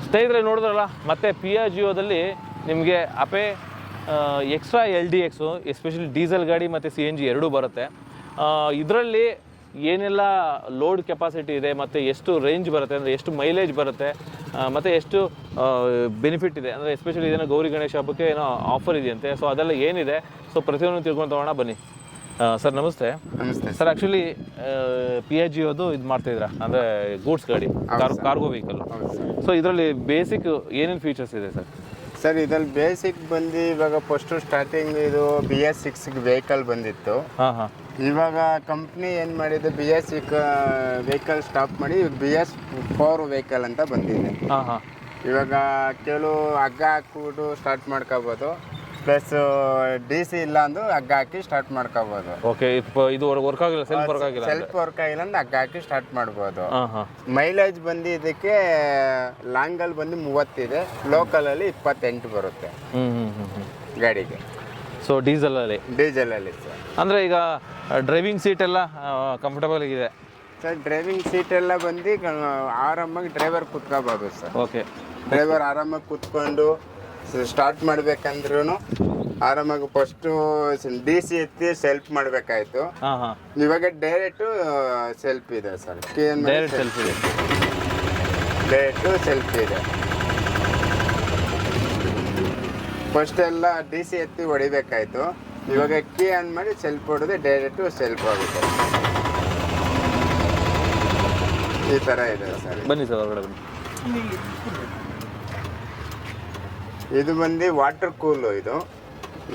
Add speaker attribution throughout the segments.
Speaker 1: ಸ್ನೇಹಿತರೆ ನೋಡಿದ್ರಲ್ಲ, ಮತ್ತೆ ಪಿಯಾಜಿಯೋದಲ್ಲಿ ನಿಮಗೆ Ape extra LDX especially diesel ಗಾಡಿ ಮತ್ತು CNG ಎರಡೂ ಬರುತ್ತೆ. ಇದರಲ್ಲಿ ಏನೆಲ್ಲ ಲೋಡ್ ಕೆಪಾಸಿಟಿ ಇದೆ ಮತ್ತು ಎಷ್ಟು ರೇಂಜ್ ಬರುತ್ತೆ, ಅಂದರೆ ಎಷ್ಟು ಮೈಲೇಜ್ ಬರುತ್ತೆ ಮತ್ತು ಎಷ್ಟು ಬೆನಿಫಿಟ್ ಇದೆ, ಅಂದರೆ ಎಸ್ಪೆಷಲಿ ಇದೇನೋ ಗೌರಿ ಗಣೇಶ ಹಬ್ಬಕ್ಕೆ ಏನೋ ಆಫರ್ ಇದೆಯಂತೆ. ಸೊ ಅದೆಲ್ಲ ಏನಿದೆ, ಸೊ ಪ್ರತಿಯೊಂದು ತಿಳ್ಕೊಂಡು ತಗೋಣ ಬನ್ನಿ. ಸರ್ ನಮಸ್ತೆ.
Speaker 2: ನಮಸ್ತೆ
Speaker 1: ಸರ್. ಆ್ಯಕ್ಚುಲಿ ಪಿಯಾಜಿಯೋದು ಇದು ಮಾಡ್ತಾಯಿದ್ರ, ಅಂದರೆ ಗೂಡ್ಸ್ ಗಾಡಿ, ಕಾರ್ಗೋ ವೆಹಿಕಲ್. ಸೊ ಇದರಲ್ಲಿ ಬೇಸಿಕ್ ಏನೇನು ಫೀಚರ್ಸ್ ಇದೆ ಸರ್?
Speaker 2: ಸರ್ ಇದ್ರಲ್ಲಿ ಬೇಸಿಕ್ ಬಂದು ಇವಾಗ ಫಸ್ಟು ಸ್ಟಾರ್ಟಿಂಗ್ ಇದು BS6 ವೆಹಿಕಲ್ ಬಂದಿತ್ತು. ಇವಾಗ ಕಂಪ್ನಿ ಏನು ಮಾಡಿದೆ, BS6 ವೆಹಿಕಲ್ ಸ್ಟಾಪ್ ಮಾಡಿ BS4 ವೆಹಿಕಲ್ ಅಂತ ಬಂದಿದೆ. ಇವಾಗ ಕೆಲವು ಹಗ್ಗ ಹಾಕ್ಬಿಟ್ಟು ಸ್ಟಾರ್ಟ್ ಮಾಡ್ಕೋಬೋದು, ಪ್ಲಸ್ DC ಇಲ್ಲ ಅಂದು ಹಗ್ಗ ಹಾಕಿ ಸ್ಟಾರ್ಟ್ ಮಾಡ್ಕೋಬೋದು.
Speaker 1: ಓಕೆ, ಇದು ವರ್ಕ್ ಆಗಿಲ್ಲ, ಸೆಲ್ಫ್ ವರ್ಕ್ ಆಗಿಲ್ಲ,
Speaker 2: ಸೆಲ್ಫ್ ವರ್ಕ್ ಆಗಿಲ್ಲ ಅಂದ್ರೆ ಹಗ್ಗ ಹಾಕಿ ಸ್ಟಾರ್ಟ್ ಮಾಡ್ಬೋದು. ಮೈಲೇಜ್ ಬಂದು ಇದಕ್ಕೆ ಲಾಂಗಲ್ಲಿ ಬಂದು 30 ಇದೆ, ಲೋಕಲಲ್ಲಿ 28 ಬರುತ್ತೆ ಗಾಡಿಗೆ.
Speaker 1: ಸೊ ಡೀಸೆಲಲ್ಲಿ
Speaker 2: ಸರ್.
Speaker 1: ಅಂದರೆ ಈಗ ಡ್ರೈವಿಂಗ್ ಸೀಟ್ ಎಲ್ಲ ಕಂಫರ್ಟಬಲ್ ಆಗಿದೆ
Speaker 2: ಸರ್. ಡ್ರೈವಿಂಗ್ ಸೀಟ್ ಎಲ್ಲ ಬಂದು ಆರಾಮಾಗಿ ಡ್ರೈವರ್ ಕುತ್ಕೋಬೋದು ಸರ್.
Speaker 1: ಓಕೆ,
Speaker 2: ಡ್ರೈವರ್ ಆರಾಮಾಗಿ ಕುತ್ಕೊಂಡು ಸ್ಟಾರ್ಟ್ ಮಾಡ್ಬೇಕಂದ್ರೂ ಆರಾಮಾಗಿ ಫಸ್ಟು DC ಎತ್ತಿ ಸೆಲ್ಫ್ ಮಾಡಬೇಕಾಯ್ತು. ಇವಾಗ ಡೈರೆಕ್ಟು ಸೆಲ್ಫ್ ಇದೆ ಸರ್.
Speaker 1: ಡೈರೆಕ್ಟ್ ಸೆಲ್ಫ್ ಇದೆ,
Speaker 2: ಡೈರೆಕ್ಟು ಸೆಲ್ಫ್ ಇದೆ. ಫಸ್ಟ್ ಎಲ್ಲ DC ಎತ್ತಿ ಹೊಡಿಬೇಕಾಯ್ತು, ಇವಾಗ ಕೀ ಆನ್ ಮಾಡಿ ಸೆಲ್ಫ್ ಹೊಡೆದು ಡೈರೆಕ್ಟು ಸೆಲ್ಫ್ ಆಗುತ್ತೆ. ಈ ಥರ ಇದೆ ಸರ್.
Speaker 1: ಬನ್ನಿ ಸರ್ ಹೊರಗಡೆ ಬನ್ನಿ.
Speaker 2: ಇದು ಬಂದು ವಾಟರ್ ಕೂಲು. ಇದು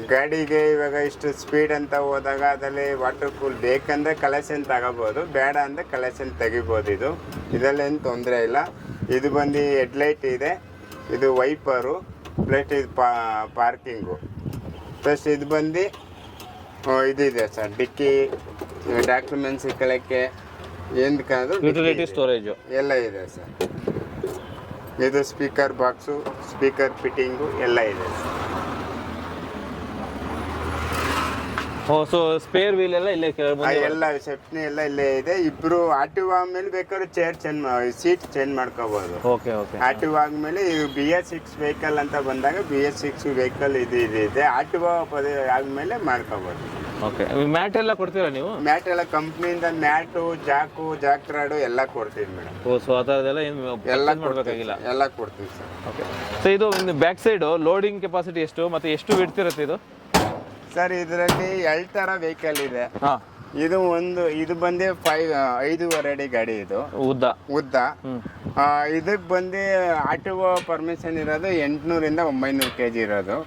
Speaker 2: ಗಾಡಿಗೆ ಇವಾಗ ಇಷ್ಟು ಸ್ಪೀಡ್ ಅಂತ ಹೋದಾಗ ಅದರಲ್ಲಿ ವಾಟರ್ ಕೂಲ್ ಬೇಕಂದರೆ ಕಲೆಕ್ಷನ್ ತಗೋಬೋದು, ಬೇಡ ಅಂದರೆ ಕಲೆಕ್ಷನ್ ತೆಗಿಬೋದು. ಇದರಲ್ಲೇನು ತೊಂದರೆ ಇಲ್ಲ. ಇದು ಬಂದು ಹೆಡ್ಲೈಟ್ ಇದೆ, ಇದು ವೈಪರು, ಪ್ಲಸ್ ಇದು ಪಾರ್ಕಿಂಗು, ಪ್ಲಸ್ ಇದು ಬಂದು ಇದಿದೆ ಸರ್ ಡಿಕ್ಕಿ, ಡಾಕ್ಯುಮೆಂಟ್ಸ್ ಇಕ್ಕಲಿಕ್ಕೆ ಏನಕ್ಕಾದ್ರೂ
Speaker 1: ಯುಟಿಲಿಟಿ ಸ್ಟೋರೇಜು ಎಲ್ಲ
Speaker 2: ಇದೆ ಸರ್. ಇದು ಸ್ಪೀಕರ್ ಬಾಕ್ಸು, ಸ್ಪೀಕರ್ ಫಿಟ್ಟಿಂಗು ಎಲ್ಲ ಇದೆ.
Speaker 1: ಸೊ ಸ್ಪೇರ್ ವೀಲ್ ಎಲ್ಲ ಇಲ್ಲೇ
Speaker 2: ಎಲ್ಲ ಸೆಫ್ಟಿ ಎಲ್ಲ ಇಲ್ಲೇ ಇದೆ. ಇಬ್ರು ಆಕ್ಟಿವ್ ಆದ್ಮೇಲೆ ಬೇಕಾದ್ರೆ ಚೇರ್ ಸೀಟ್ ಚೇಂಜ್ ಮಾಡ್ಕೋಬಹುದು.
Speaker 1: Okay okay.
Speaker 2: ಆಕ್ಟಿವ್ ಆದ್ಮೇಲೆ ಇದು BS6 ವೆಹಿಕಲ್ ಅಂತ ಬಂದಾಗ BS6 ವೆಹಿಕಲ್ ಇದು ಇದೆ. ಆಕ್ಟಿವ್ ಆದ್ಮೇಲೆ ಮಾಡ್ಕೋಬಹುದು.
Speaker 1: ಓಕೆ. ಮ್ಯಾಟ್ ಎಲ್ಲ ಕೊಡ್ತೀರಾ ನೀವು?
Speaker 2: ಮ್ಯಾಟ್ ಎಲ್ಲ ಕಂಪ್ನಿಯಿಂದ ಮ್ಯಾಟು, ಜಾಕ್ ರಾಡು ಎಲ್ಲ ಕೊಡ್ತೀವಿ ಮೇಡಮ್.
Speaker 1: ಸೊ ಆ ಥರದ್ದೆಲ್ಲ ಏನು ಎಲ್ಲ ಕೊಡಬೇಕಾಗಿಲ್ಲ,
Speaker 2: ಎಲ್ಲ ಕೊಡ್ತೀವಿ ಸರ್.
Speaker 1: ಓಕೆ. ಸೊ ಇದು ಬ್ಯಾಕ್ ಸೈಡು ಲೋಡಿಂಗ್ ಕೆಪಾಸಿಟಿ ಎಷ್ಟು ಮತ್ತು ಎಷ್ಟು ಬಿಡ್ತಿರುತ್ತೆ ಇದು?
Speaker 2: ಸರ್ ಇದರಲ್ಲಿ 2 ಥರ ವೆಹಿಕಲ್ ಇದೆ. ಇದು ಬಂದು 5.5 ಅಡಿ ಗಾಡಿ. ಇದು ಉದ್ದ ಇದಕ್ಕೆ ಬಂದು ಆಟೋ ಪರ್ಮಿಷನ್ ಇರೋದು 800 ಇಂದ 900 kg ಇರೋದು.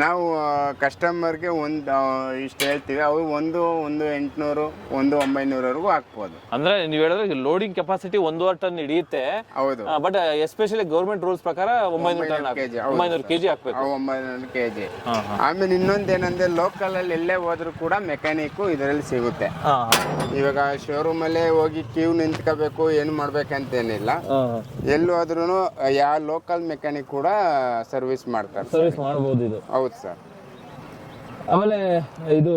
Speaker 2: ನಾವು ಕಸ್ಟಮರ್ಗೆ ಇಷ್ಟು ಹೇಳ್ತೀವಿ, ಅವ್ರು 1,800 1,900ವರೆಗೂ ಹಾಕ್ಬೋದು.
Speaker 1: ಅಂದ್ರೆ ನೀವು ಹೇಳಿದ್ರೆ ಲೋಡಿಂಗ್ ಕೆಪಾಸಿಟಿ 1.5 ಟನ್ ಹಿಡಿಯುತ್ತೆ.
Speaker 2: ಹೌದು,
Speaker 1: ಬಟ್ ಎಸ್ಪೆಷಲಿ ಗೌರ್ಮೆಂಟ್ ರೂಲ್ಸ್ ಪ್ರಕಾರ 900 kg ಹಾಕ್ಬೇಕು.
Speaker 2: 900 kg. ಆಮೇಲೆ ಇನ್ನೊಂದೇನಂದ್ರೆ ಲೋಕಲ್ ಅಲ್ಲಿ ಎಲ್ಲೇ ಹೋದ್ರು ಕೂಡ ಮೆಕ್ಯಾನಿಕ್ ಇದರಲ್ಲಿ ಸಿಗುತ್ತೆ. ಇವಾಗ ಶೋರೂಮ್ ಅಲ್ಲೇ ಹೋಗಿ ಕ್ಯೂ ನಿಂತ್ಕೋಬೇಕು, ಏನು ಮಾಡ್ಬೇಕಂತೇನಿಲ್ಲ. ಎಲ್ಲಿ ಹೋದ್ರು ಯಾವ ಲೋಕಲ್ ಮೆಕ್ಯಾನಿಕ್ ಕೂಡ ಸರ್ವಿಸ್ ಮಾಡ್ತಾರೆ.
Speaker 1: ಸರ್ವಿಸ್ ಮಾಡಬಹುದು.
Speaker 2: ಹೌದು ಸರ್.
Speaker 1: ಆಮೇಲೆ ಇದು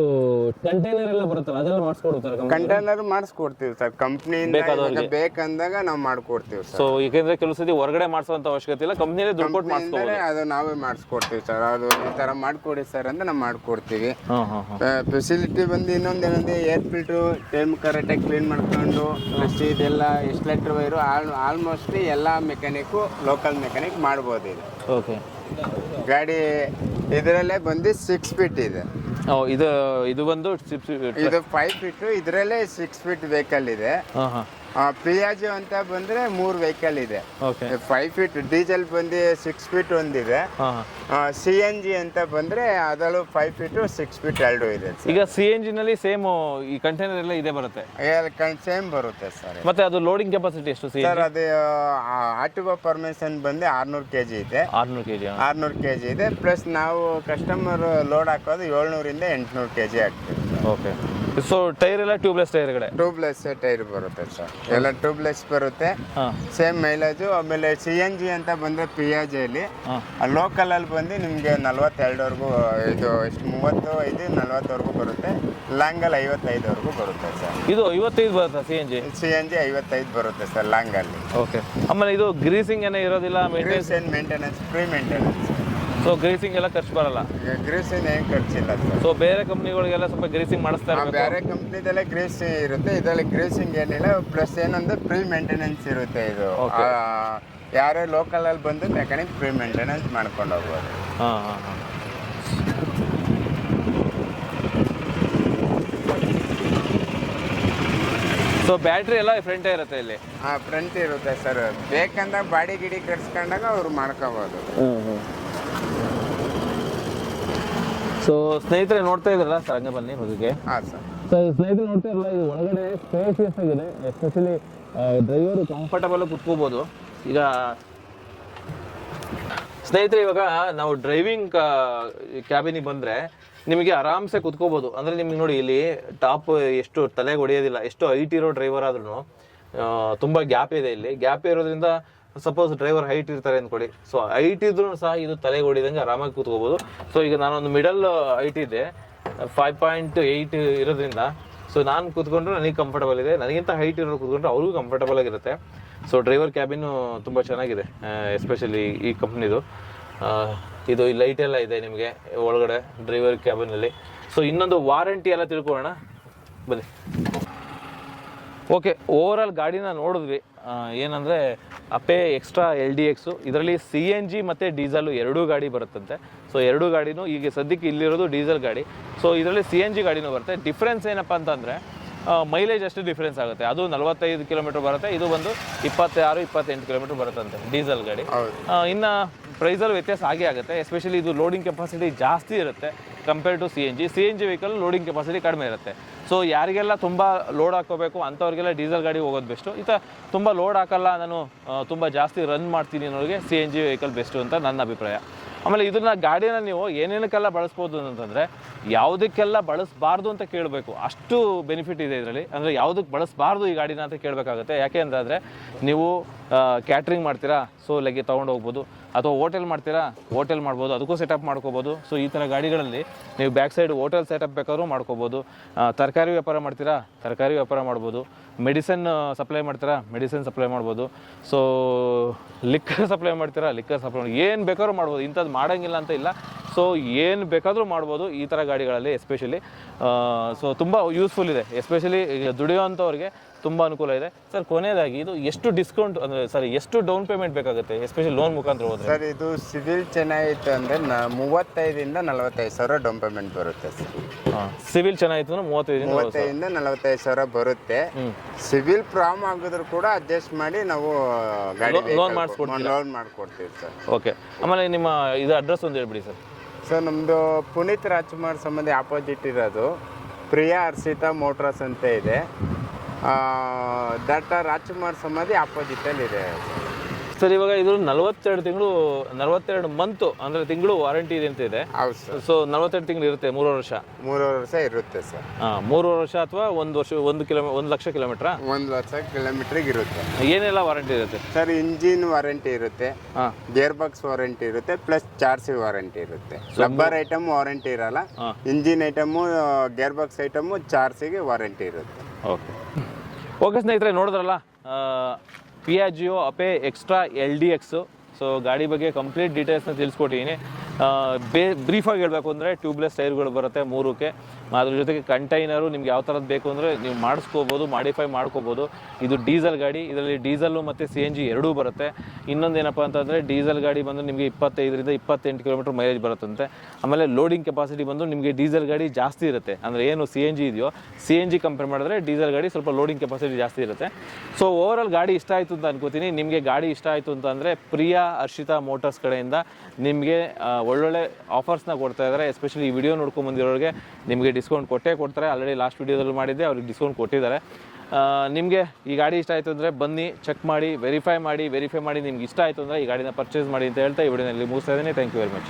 Speaker 1: ಕಂಟೈನರ್ ಎಲ್ಲ ಬರುತ್ತಲ್ಲ, ಅದೆಲ್ಲ ಮಾಡಿಸ್ಕೊಡ್ತಾರೆ?
Speaker 2: ಕಂಟೈನರ್ ಮಾಡಿಸ್ಕೊಡ್ತೀವಿ ಸರ್, ಕಂಪ್ನಿಯಿಂದ ಬೇಕಂದಾಗ ನಾವು ಮಾಡ್ಕೊಡ್ತೀವಿ ಸರ್.
Speaker 1: ಸೊ ಯಾಕೆಂದ್ರೆ ಕೆಲವು ಸತಿ ಹೊರಗಡೆ ಮಾಡಿಸುವಂತ ಅವಶ್ಯಕತೆ ಇಲ್ಲ, ಕಂಪ್ನಿಯಲ್ಲೇ ದುಡ್ಡು ಕೊಟ್ಟು ಮಾಡಿಸ್ಕೊಡ್ತೀವಿ.
Speaker 2: ಅದು ನಾವೇ ಮಾಡಿಸ್ಕೊಡ್ತೀವಿ ಸರ್. ಅದು ಈ ತರ ಮಾಡ್ಕೊಡಿ ಸರ್ ಅಂತ ನಾವು ಮಾಡ್ಕೊಡ್ತೀವಿ. ಫೆಸಿಲಿಟಿ ಬಂದು ಇನ್ನೊಂದೇನಂದ್ರೆ ಏರ್ ಫಿಲ್ಟ್ರು ಟೈಮ್ ಕರೆಕ್ಟಾಗಿ ಕ್ಲೀನ್ ಮಾಡ್ಕೊಂಡು, ಇದೆಲ್ಲ ಎಕ್ಸ್ಲೇಟರ್ ವೈರು ಆಲ್ಮೋಸ್ಟ್ ಎಲ್ಲ ಮೆಕ್ಯಾನಿಕ್ ಲೋಕಲ್ ಮೆಕ್ಯಾನಿಕ್ ಮಾಡ್ಬೋದು. ಇದು
Speaker 1: ಓಕೆ.
Speaker 2: ಗಾಡಿ ಇದರಲ್ಲೇ ಬಂದು 6 ಫೀಟ್ ಇದೆ.
Speaker 1: ಇದು ಬಂದು
Speaker 2: ಇದು 5 ಫೀಟ್, ಇದರಲ್ಲೇ 6 ಫೀಟ್ ವೆಹಿಕಲ್ ಇದೆ. ಪಿಯಾಜೋ ಅಂತ ಬಂದ್ರೆ 3 ವೆಹಿಕಲ್ ಇದೆ. 5 ಫೀಟ್ ಡೀಸೆಲ್ ಬಂದು 6 ಫೀಟ್ ಒಂದಿದೆ. CNG ಅಂತ ಬಂದ್ರೆ ಅದರಲ್ಲೂ 5 ಫೀಟ್ 6 ಫೀಟ್ 2 ಇದೆ.
Speaker 1: ಈಗ CNG ನಲ್ಲಿ ಸೇಮ್ ಈ ಕಂಟೈನರ್ ಎಲ್ಲ ಇದೆ ಬರುತ್ತೆ?
Speaker 2: ಸೇಮ್ ಬರುತ್ತೆ ಸರ್.
Speaker 1: ಮತ್ತೆ ಅದು ಲೋಡಿಂಗ್ ಕೆಪಾಸಿಟಿ ಎಷ್ಟು
Speaker 2: ಸರ್? ಅದು ಆಟೋ ಪರ್ಮಿಷನ್ ಬಂದು 600 kg ಇದೆ. 600 kg ಇದೆ. ಪ್ಲಸ್ ನಾವು ಕಸ್ಟಮರ್ ಲೋಡ್ ಹಾಕೋದು 700 ಇಂದ 800 kg ಆಗ್ತದೆ.
Speaker 1: ಓಕೆ. ಸೊ ಟೈರ್ ಎಲ್ಲ ಟ್ಯೂಬ್ಲೆಸ್ ಟೈರ್ಗಳೇ?
Speaker 2: ಟ್ಯೂಬ್ಲೆಸ್ ಟೈರ್ ಬರುತ್ತೆ ಸರ್, ಎಲ್ಲ ಟ್ಯೂಬ್ಲೆಸ್ ಬರುತ್ತೆ. Same mileage. ಆಮೇಲೆ CNG ಅಂತ ಬಂದರೆ ಪಿಯಾಜಿಯಲ್ಲಿ ಲೋಕಲಲ್ಲಿ ಬಂದು ನಿಮಗೆ 42ವರೆಗೂ, ಇದು ಎಷ್ಟು 35 40ವರೆಗೂ ಬರುತ್ತೆ. ಲಾಂಗಲ್ಲಿ 55ವರೆಗೂ ಬರುತ್ತೆ ಸರ್.
Speaker 1: ಇದು 55 ಬರುತ್ತಾ CNG?
Speaker 2: CNG 55 ಬರುತ್ತೆ ಸರ್ ಲಾಂಗಲ್ಲಿ.
Speaker 1: ಓಕೆ. ಆಮೇಲೆ ಇದು ಗ್ರೀಸಿಂಗ್ ಏನೇ ಇರೋದಿಲ್ಲ?
Speaker 2: Maintenance free maintenance.
Speaker 1: So greasing ಎಲ್ಲ ಖರ್ಚು ಬರಲ್ಲ?
Speaker 2: ಗ್ರೀಸಿಂಗ್ ಏನು ಖರ್ಚಿಲ್ಲ ಸರ್.
Speaker 1: ಸೊ ಬೇರೆ ಕಂಪ್ನಿಗಳಿಗೆಲ್ಲ ಸ್ವಲ್ಪ ಗ್ರೀಸಿಂಗ್ ಮಾಡಿಸ್ತಾರೆ?
Speaker 2: ಬೇರೆ ಕಂಪ್ನಿದೆಲ್ಲ ಗ್ರೀಸಿಂಗ್ ಇರುತ್ತೆ, ಇದರಲ್ಲಿ ಗ್ರೀಸಿಂಗ್ ಏನಿಲ್ಲ. ಪ್ಲಸ್ ಏನಂದ್ರೆ ಫ್ರೀ ಮೇಂಟೆನೆನ್ಸ್ ಇರುತ್ತೆ. ಇದು ಯಾರೇ ಲೋಕಲಲ್ಲಿ ಬಂದು ಮೆಕ್ಯಾನಿಕ್ ಫ್ರೀ ಮೇಂಟೆನೆನ್ಸ್ ಮಾಡ್ಕೊಂಡು ಹೋಗ್ಬೋದು.
Speaker 1: ಸೊ ಬ್ಯಾಟ್ರಿ ಎಲ್ಲ ಫ್ರಂಟೇ ಇರುತ್ತೆ ಇಲ್ಲಿ?
Speaker 2: ಫ್ರಂಟ್ ಇರುತ್ತೆ ಸರ್. ಬೇಕಂದಾಗ ಬಾಡಿ ಗಿಡಿ ಕಟ್ಸ್ಕೊಂಡಾಗ ಅವ್ರು ಮಾಡ್ಕೋಬೋದು.
Speaker 1: ಸೊ ಸ್ನೇಹಿತರೆ ನೋಡ್ತಾ ಇದ್ರಲ್ಲ ಸರ್, ಹಂಗೆ ಬನ್ನಿ ಹೊರಗೆ.
Speaker 2: ಹಾಂ ಸರ್.
Speaker 1: ಸೊ ಸ್ನೇಹಿತರೆ ನೋಡ್ತಾ ಇರಲ್ಲ, ಇದು ಒಳಗಡೆ ಸ್ಪೇಸಿಯಸ್ ಆಗಿದೆ. ಎಸ್ಪೆಷಲಿ ಡ್ರೈವರು ಕಂಫರ್ಟಬಲ್ ಕುತ್ಕೋಬೋದು. ಈಗ ಸ್ನೇಹಿತರೆ ಇವಾಗ ನಾವು ಡ್ರೈವಿಂಗ್ ಕ್ಯಾಬಿನಿಗೆ ಬಂದರೆ ನಿಮಗೆ ಆರಾಮ್ಸೆ ಕುತ್ಕೋಬೋದು. ಅಂದರೆ ನಿಮ್ಗೆ ನೋಡಿ ಇಲ್ಲಿ ಟಾಪ್ ಎಷ್ಟು ತಲೆಗೆ ಹೊಡೆಯೋದಿಲ್ಲ. ಎಷ್ಟು ಹೈಟ್ ಇರೋ ಡ್ರೈವರ್ ಆದ್ರೂ ತುಂಬ ಗ್ಯಾಪ್ ಇದೆ. ಇಲ್ಲಿ ಗ್ಯಾಪ್ ಇರೋದ್ರಿಂದ ಸಪೋಸ್ ಡ್ರೈವರ್ ಹೈಟ್ ಇರ್ತಾರೆ ಅಂದ್ಕೊಳ್ಳಿ, ಸೊ ಹೈಟ್ ಇದ್ರೂ ಸಹ ಇದು ತಲೆಗೆ ಹೊಡಿದಂಗೆ ಆರಾಮಾಗಿ ಕೂತ್ಕೋಬೋದು. ಸೊ ಈಗ ನಾನೊಂದು ಮಿಡಲ್ ಹೈಟ್ ಇದೆ, 5.8 ಇರೋದ್ರಿಂದ ಸೊ ನಾನು ಕೂತ್ಕೊಂಡ್ರೆ ನನಗೆ ಕಂಫರ್ಟಬಲ್ ಇದೆ. ನನಗಿಂತ ಹೈಟ್ ಇರೋರು ಕೂತ್ಕೊಂಡ್ರೆ ಅವ್ರಿಗೂ ಕಂಫರ್ಟಬಲ್ ಆಗಿರುತ್ತೆ. ಸೊ ಡ್ರೈವರ್ ಕ್ಯಾಬಿನು ತುಂಬ ಚೆನ್ನಾಗಿದೆ, ಎಸ್ಪೆಷಲಿ ಈ ಕಂಪ್ನಿದು. ಇದು ಲೈಟ್ ಎಲ್ಲ ಇದೆ ನಿಮಗೆ ಒಳಗಡೆ ಡ್ರೈವರ್ ಕ್ಯಾಬಿನಲ್ಲಿ. ಸೊ ಇನ್ನೊಂದು ವಾರಂಟಿ ಎಲ್ಲ ತಿಳ್ಕೊಳ್ಳೋಣ ಬನ್ನಿ. ಓಕೆ, ಓವರಾಲ್ ಗಾಡಿನ ನೋಡಿದ್ವಿ. ಏನಂದರೆ ಅಪೆ ಎಕ್ಸ್ಟ್ರಾ LDX, ಇದರಲ್ಲಿ CNG ಮತ್ತು ಡೀಸೆಲು ಎರಡೂ ಗಾಡಿ ಬರುತ್ತಂತೆ. ಸೊ ಎರಡೂ ಗಾಡಿನೂ ಈಗ ಸದ್ಯಕ್ಕೆ ಇಲ್ಲಿರೋದು ಡೀಸೆಲ್ ಗಾಡಿ. ಸೊ ಇದರಲ್ಲಿ CNG ಗಾಡಿನೂ ಬರುತ್ತೆ. ಡಿಫ್ರೆನ್ಸ್ ಏನಪ್ಪ ಅಂತಂದರೆ ಮೈಲೇಜ್ ಅಷ್ಟು ಡಿಫ್ರೆನ್ಸ್ ಆಗುತ್ತೆ. ಅದು 45 ಕಿಲೋಮೀಟರ್ ಬರುತ್ತೆ, ಇದು ಬಂದು 26-28 ಕಿಲೋಮೀಟರ್ ಬರುತ್ತಂತೆ ಡೀಸೆಲ್ ಗಾಡಿ. ಇನ್ನು ಪ್ರೈಸಲ್ಲಿ ವ್ಯತ್ಯಾಸ ಆಗೇ ಆಗುತ್ತೆ. ಎಸ್ಪೆಷಲಿ ಇದು ಲೋಡಿಂಗ್ ಕೆಪಾಸಿಟಿ ಜಾಸ್ತಿ ಇರುತ್ತೆ compare to CNG vehicle loading capacity ಕಡಿಮೆ ಇರುತ್ತೆ. ಸೊ ಯಾರಿಗೆಲ್ಲ ತುಂಬ ಲೋಡ್ ಹಾಕೋಬೇಕು ಅಂಥವ್ರಿಗೆಲ್ಲ ಡೀಸೆಲ್ ಗಾಡಿ ಹೋಗೋದು ಬೆಸ್ಟು. ತುಂಬ ಲೋಡ್ ಹಾಕಲ್ಲ, ನಾನು ತುಂಬ ಜಾಸ್ತಿ ರನ್ ಮಾಡ್ತೀನಿ ಅನ್ನೋರಿಗೆ CNG ವೆಹಿಕಲ್ ಬೆಸ್ಟು ಅಂತ ನನ್ನ ಅಭಿಪ್ರಾಯ. ಆಮೇಲೆ ಇದನ್ನ ಗಾಡಿನ ನೀವು ಏನೇನಕ್ಕೆಲ್ಲ ಬಳಸ್ಬೋದು ಅಂತಂದರೆ ಯಾವುದಕ್ಕೆಲ್ಲ ಬಳಸಬಾರ್ದು ಅಂತ ಕೇಳಬೇಕು, ಅಷ್ಟು ಬೆನಿಫಿಟ್ ಇದೆ ಇದರಲ್ಲಿ. ಅಂದರೆ ಯಾವುದಕ್ಕೆ ಬಳಸಬಾರ್ದು ಈ ಗಾಡಿನ ಅಂತ ಕೇಳಬೇಕಾಗುತ್ತೆ. ಯಾಕೆ ಅಂತಂದರೆ ನೀವು ಕ್ಯಾಟ್ರಿಂಗ್ ಮಾಡ್ತೀರಾ, ಸೊ ಲಗ್ಗೆ ತೊಗೊಂಡು ಹೋಗ್ಬೋದು. ಅಥವಾ ಹೋಟೆಲ್ ಮಾಡ್ತೀರಾ, ಹೋಟೆಲ್ ಮಾಡ್ಬೋದು, ಅದಕ್ಕೂ ಸೆಟಪ್ ಮಾಡ್ಕೋಬೋದು. ಸೊ ಈ ಥರ ಗಾಡಿಗಳಲ್ಲಿ ನೀವು ಬ್ಯಾಕ್ ಸೈಡ್ ಹೋಟೆಲ್ ಸೆಟಪ್ ಬೇಕಾದ್ರೂ ಮಾಡ್ಕೋಬೋದು. ತರಕಾರಿ ವ್ಯಾಪಾರ ಮಾಡ್ತೀರಾ, ತರಕಾರಿ ವ್ಯಾಪಾರ ಮಾಡ್ಬೋದು. ಮೆಡಿಸಿನ್ ಸಪ್ಲೈ ಮಾಡ್ತೀರಾ, ಮೆಡಿಸಿನ್ ಸಪ್ಲೈ ಮಾಡ್ಬೋದು. ಸೊ ಲಿಕ್ಕರ್ ಸಪ್ಲೈ ಮಾಡ್ತೀರಾ, ಲಿಕ್ಕರ್ ಸಪ್ಲೈ ಏನು ಬೇಕಾದ್ರೂ ಮಾಡ್ಬೋದು. ಇಂಥದ್ದು ಮಾಡೋಂಗಿಲ್ಲ ಅಂತ ಇಲ್ಲ. ಸೊ ಏನು ಬೇಕಾದರೂ ಮಾಡ್ಬೋದು ಈ ಥರ ಗಾಡಿಗಳಲ್ಲಿ ಎಸ್ಪೆಷಲಿ. ಸೊ ತುಂಬ ಯೂಸ್ಫುಲ್ ಇದೆ, ಎಸ್ಪೆಷಲಿ ದುಡಿಯೋವಂಥವ್ರಿಗೆ ತುಂಬ ಅನುಕೂಲ ಇದೆ. ಸರ್ ಕೊನೆಯದಾಗಿ ಇದು ಎಷ್ಟು ಡಿಸ್ಕೌಂಟ್ ಅಂದರೆ ಸರ್ ಎಷ್ಟು ಡೌನ್ ಪೇಮೆಂಟ್ ಬೇಕಾಗುತ್ತೆ ಎಸ್ಪೆಷಲಿ ಲೋನ್ ಮುಖಾಂತರ ಹೋದ್ರೆ?
Speaker 2: ಸರ್ ಇದು ಸಿವಿಲ್ ಚೆನ್ನಾಗಿತ್ತು ಅಂದರೆ 35,000 ಇಂದ 45,000 ಡೌನ್ ಪೇಮೆಂಟ್ ಬರುತ್ತೆ ಸರ್.
Speaker 1: ಸಿವಿಲ್ ಚೆನ್ನಾಗಿತ್ತು ಅಂದ್ರೆ
Speaker 2: 35,000 ಇಂದ 45,000 ಬರುತ್ತೆ. ಸಿವಿಲ್ ಪ್ರಾಬ್ಲಮ್ ಆಗಿದ್ರು ಕೂಡ ಅಡ್ಜಸ್ಟ್ ಮಾಡಿ ನಾವು ಗಾಡಿ ಲೋನ್ ಮಾಡಿಕೊಡ್ತೀವಿ ಸರ್.
Speaker 1: ಓಕೆ, ಆಮೇಲೆ ನಿಮ್ಮ ಇದು ಅಡ್ರೆಸ್ ಒಂದು ಹೇಳ್ಬಿಡಿ ಸರ್.
Speaker 2: ಸರ್ ನಮ್ಮದು ಪುನೀತ್ ರಾಜ್ಕುಮಾರ್ ಸಂಬಂಧಿ ಆಪೋಸಿಟ್ ಇರೋದು ಪ್ರಿಯಾ ಹರ್ಷಿತಾ ಮೋಟ್ರಸ್ ಅಂತ ಇದೆ. ಡಾಕ್ಟರ್ ರಾಜ್ಕುಮಾರ್ ಸಮಾಧಿ ಆಪೋಸಿಟಲ್ಲಿ ಇದೆ
Speaker 1: ಸರ್. ಇವಾಗ ಇದು 42 ಮಂತು ಅಂದರೆ ತಿಂಗಳು ವಾರಂಟಿ ಇದೆ ಅಂತ ಇದೆ.
Speaker 2: ಹೌದು ಸರ್.
Speaker 1: ಸೊ 42 ತಿಂಗಳು ಇರುತ್ತೆ, 3 ವರ್ಷ
Speaker 2: ಇರುತ್ತೆ ಸರ್.
Speaker 1: 3 ವರ್ಷ ಅಥವಾ 1 ವರ್ಷ, 1 ಲಕ್ಷ ಕಿಲೋಮೀಟ್ರಾ?
Speaker 2: 1 ಲಕ್ಷ ಕಿಲೋಮೀಟ್ರಿಗೆ ಇರುತ್ತೆ.
Speaker 1: ಏನೆಲ್ಲ ವಾರಂಟಿ ಇರುತ್ತೆ
Speaker 2: ಸರ್? ಇಂಜಿನ್ ವಾರಂಟಿ ಇರುತ್ತೆ, ಗೇರ್ ಬಾಕ್ಸ್ ವಾರಂಟಿ ಇರುತ್ತೆ, ಪ್ಲಸ್ ಚಾರ್ಸಿ ವಾರಂಟಿ ಇರುತ್ತೆ. ರಬ್ಬರ್ ಐಟಮ್ ವಾರಂಟಿ ಇರಲ್ಲ. Engine item, gear box item, ಚಾರ್ಸಿಗೆ ವಾರಂಟಿ ಇರುತ್ತೆ.
Speaker 1: ಓಕೆ ಸ್ನೇಹಿತರೆ, ನೋಡಿದ್ರಲ್ಲ Piaggio Ape extra LDX. So ಗಾಡಿ ಬಗ್ಗೆ ಕಂಪ್ಲೀಟ್ ಡೀಟೇಲ್ಸ್ನ ತಿಳಿಸ್ಕೊಟ್ಟಿದ್ದೀನಿ. ಬ್ರೀಫಾಗಿ ಹೇಳಬೇಕು ಅಂದರೆ ಟ್ಯೂಬ್ಲೆಸ್ ಟೈರ್ಗಳು ಬರುತ್ತೆ 3ಕ್ಕೆ. ಅದ್ರ ಜೊತೆಗೆ ಕಂಟೈನರು ನಿಮ್ಗೆ ಯಾವ ಥರದ್ದು ಬೇಕು ಅಂದರೆ ನೀವು ಮಾಡಿಸ್ಕೋಬೋದು, ಮಾಡಿಫೈ ಮಾಡ್ಕೋಬೋದು. ಇದು ಡೀಸೆಲ್ ಗಾಡಿ, ಇದರಲ್ಲಿ ಡೀಸೆಲ್ಲು ಮತ್ತು CNG ಎರಡೂ ಬರುತ್ತೆ. ಇನ್ನೊಂದು ಏನಪ್ಪ ಅಂತಂದರೆ ಡೀಸೆಲ್ ಗಾಡಿ ಬಂದು ನಿಮಗೆ 25ರಿಂದ 28 ಕಿಲೋಮೀಟರ್ ಮೈಲೇಜ್ ಬರುತ್ತಂತೆ. ಆಮೇಲೆ ಲೋಡಿಂಗ್ ಕೆಪಾಸಿಟಿ ಬಂದು ನಿಮಗೆ ಡೀಸೆಲ್ ಗಾಡಿ ಜಾಸ್ತಿ ಇರುತ್ತೆ. ಅಂದರೆ ಏನು CNG ಇದೆಯೋ CNG ಕಂಪೇರ್ ಮಾಡಿದ್ರೆ ಡೀಸೆಲ್ ಗಾಡಿ ಸ್ವಲ್ಪ ಲೋಡಿಂಗ್ ಕೆಪಾಸಿಟಿ ಜಾಸ್ತಿ ಇರುತ್ತೆ. ಸೊ ಓವರಾಲ್ ಗಾಡಿ ಇಷ್ಟ ಆಯಿತು ಅಂತ ಅನ್ಕೋತೀನಿ. ನಿಮಗೆ ಗಾಡಿ ಇಷ್ಟ ಆಯಿತು ಅಂತಂದರೆ ಪ್ರಿಯಾ ಹರ್ಷಿತಾ ಮೋಟರ್ಸ್ ಕಡೆಯಿಂದ ನಿಮಗೆ ಒಳ್ಳೊಳ್ಳೆ ಆಫರ್ಸ್ನ ಕೊಡ್ತಾ ಇದ್ದಾರೆ. ಎಸ್ಪೆಷಲಿ ಈ ವಿಡಿಯೋ ನೋಡ್ಕೊಂಡು ಬಂದಿರೋರಿಗೆ ನಿಮಗೆ ಡಿಸ್ಕೌಂಟ್ ಕೊಟ್ಟೇ ಕೊಡ್ತಾರೆ. ಆಲ್ರೆಡಿ ಲಾಸ್ಟ್ ವಿಡಿಯೋದಲ್ಲಿ ಮಾಡಿದ್ದೆ, ಅವ್ರಿಗೆ ಡಿಸ್ಕೌಂಟ್ ಕೊಟ್ಟಿದ್ದಾರೆ. ನಿಮಗೆ ಈ ಗಾಡಿ ಇಷ್ಟ ಆಯಿತು ಅಂದರೆ ಬನ್ನಿ, ಚೆಕ್ ಮಾಡಿ, ವೆರಿಫೈ ಮಾಡಿ ನಿಮ್ಗೆ ಇಷ್ಟ ಆಯಿತು ಅಂದರೆ ಈ ಗಾಡಿನ ಪರ್ಚೇಸ್ ಮಾಡಿ ಅಂತ ಹೇಳ್ತಾ ಈ ವಿಡಿಯೋನಲ್ಲಿ ಮುಗಿಸ್ತಾ ಇದ್ದೀನಿ. Thank you very much.